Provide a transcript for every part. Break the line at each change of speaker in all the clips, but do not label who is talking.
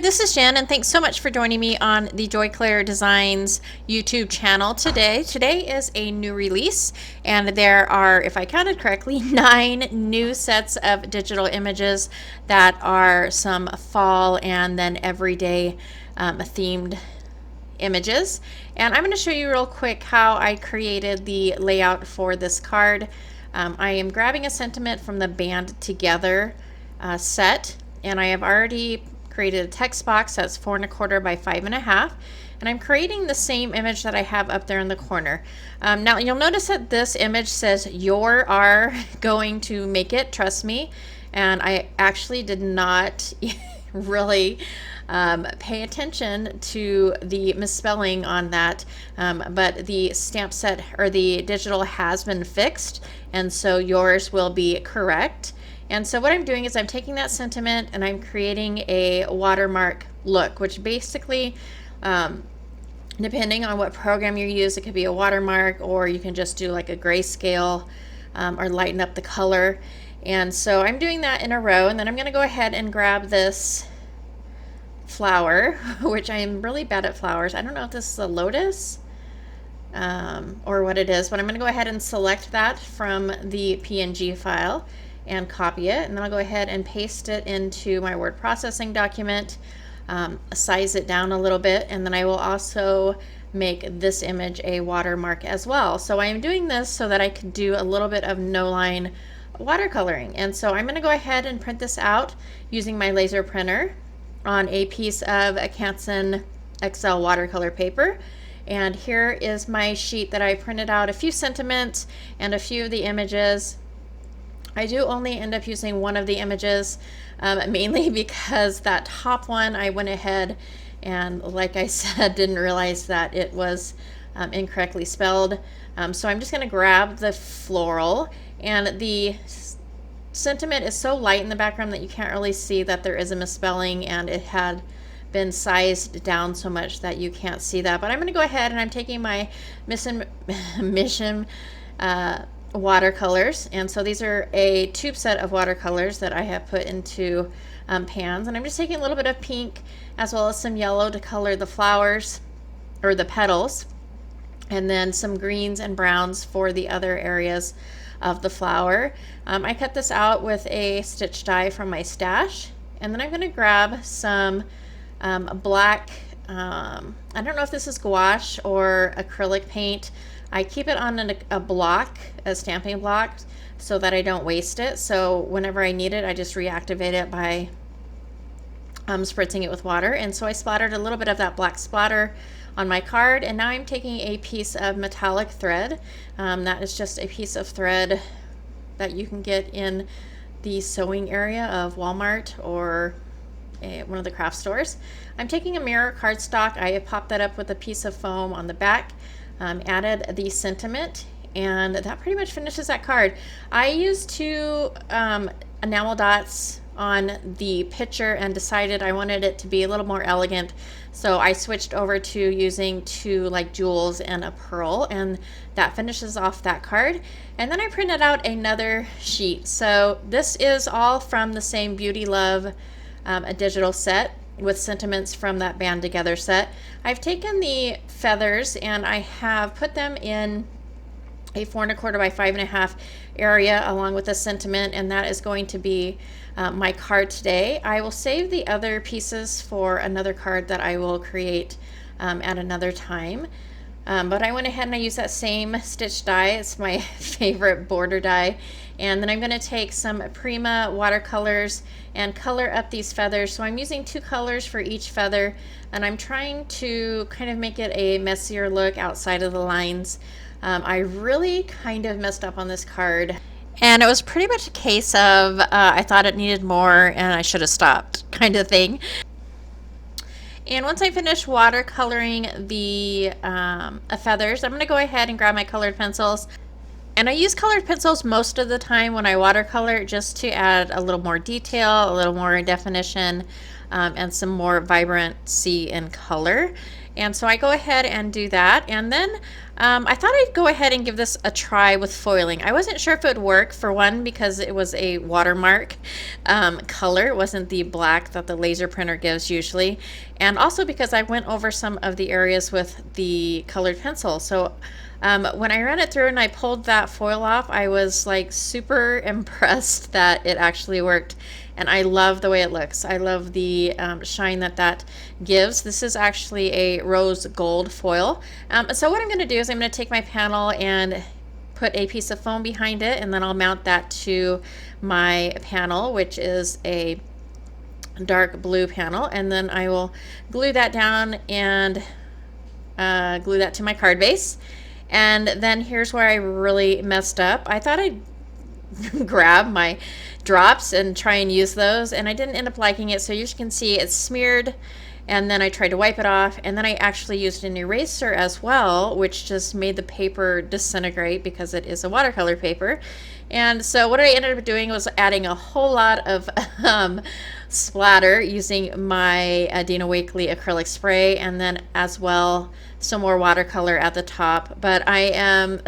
this is Jen, and thanks so much for joining me on the Joy Claire Designs YouTube channel today. Today is a new release, and there are, if I counted correctly, 9 new sets of digital images that are some fall and then everyday themed images. And I'm going to show you real quick how I created the layout for this card. I am grabbing a sentiment from the Band Together set, and I have already created a text box that's 4 1/4 by 5 1/2, and I'm creating the same image that I have up there in the corner. Now you'll notice that this image says "You are going to make it, trust me," and I actually did not really pay attention to the misspelling on that, but the stamp set or the digital has been fixed, and so yours will be correct. And so what I'm doing is I'm taking that sentiment and I'm creating a watermark look, which basically, depending on what program you use, it could be a watermark, or you can just do like a grayscale or lighten up the color. And so I'm doing that in a row, and then I'm going to go ahead and grab this flower, which I am really bad at flowers. I don't know if this is a lotus or what it is, but I'm going to go ahead and select that from the PNG file and copy it, and then I'll go ahead and paste it into my word processing document, size it down a little bit, and then I will also make this image a watermark as well. So I am doing this so that I can do a little bit of no line watercoloring, and so I'm going to go ahead and print this out using my laser printer on a piece of a Canson XL watercolor paper. And here is my sheet that I printed out a few sentiments and a few of the images. I do only end up using one of the images, mainly because that top one I went ahead and, like I said, didn't realize that it was incorrectly spelled. So I'm just going to grab the floral, and the sentiment is so light in the background that you can't really see that there is a misspelling, and it had been sized down so much that you can't see that. But I'm going to go ahead and I'm taking my Mission watercolors, and so these are a tube set of watercolors that I have put into pans, and I'm just taking a little bit of pink as well as some yellow to color the flowers or the petals, and then some greens and browns for the other areas of the flower. I cut this out with a stitch die from my stash, and then I'm going to grab some black, I don't know if this is gouache or acrylic paint. I keep it on a block, a stamping block, so that I don't waste it. So whenever I need it, I just reactivate it by spritzing it with water. And so I splattered a little bit of that black splatter on my card, and now I'm taking a piece of metallic thread. That is just a piece of thread that you can get in the sewing area of Walmart or one of the craft stores. I'm taking a mirror cardstock. I have popped that up with a piece of foam on the back. Added the sentiment, and that pretty much finishes that card. I used 2 enamel dots on the picture and decided I wanted it to be a little more elegant, so I switched over to using 2 like jewels and a pearl, and that finishes off that card. And then I printed out another sheet. So this is all from the same Beauty Love a digital set with sentiments from that Band Together set. I've taken the feathers and I have put them in a 4 1/4 by 5 1/2 area along with a sentiment, and that is going to be my card today. I will save the other pieces for another card that I will create at another time. But I went ahead and I used that same stitch die. It's my favorite border die. And then I'm going to take some Prima watercolors and color up these feathers. So I'm using 2 colors for each feather, and I'm trying to kind of make it a messier look outside of the lines. I really kind of messed up on this card, and it was pretty much a case of I thought it needed more and I should have stopped kind of thing. And once I finish watercoloring the feathers, I'm going to go ahead and grab my colored pencils. And I use colored pencils most of the time when I watercolor, just to add a little more detail, a little more definition, and some more vibrancy in color. And so I go ahead and do that. And then I thought I'd go ahead and give this a try with foiling. I wasn't sure if it would work, for one, because it was a watermark color. It wasn't the black that the laser printer gives usually. And also because I went over some of the areas with the colored pencil. So when I ran it through and I pulled that foil off, I was like super impressed that it actually worked. And I love the way it looks. I love the shine that gives. This is actually a rose gold foil. So what I'm going to do is I'm going to take my panel and put a piece of foam behind it, and then I'll mount that to my panel, which is a dark blue panel, and then I will glue that down and glue that to my card base. And then here's where I really messed up. I thought I'd grab my drops and try and use those, and I didn't end up liking it. So you can see it's smeared, and then I tried to wipe it off, and then I actually used an eraser as well, which just made the paper disintegrate because it is a watercolor paper. And so what I ended up doing was adding a whole lot of splatter using my Dina Wakley acrylic spray, and then as well some more watercolor at the top. But I am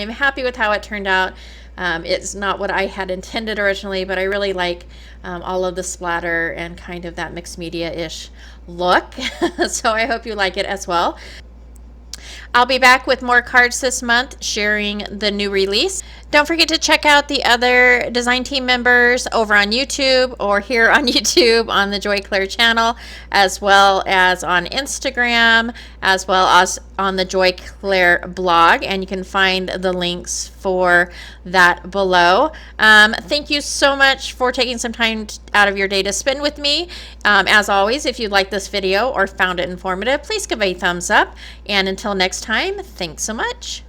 happy with how it turned out. It's not what I had intended originally, but I really like all of the splatter and kind of that mixed media-ish look. So I hope you like it as well. I'll be back with more cards this month, sharing the new release. Don't forget to check out the other design team members over on YouTube or here on YouTube on the Joy Claire channel, as well as on Instagram, as well as on the Joy Claire blog, and you can find the links for that below. Thank you so much for taking some time out of your day to spend with me. As always, if you liked this video or found it informative, please give a thumbs up. And until next time, thanks so much.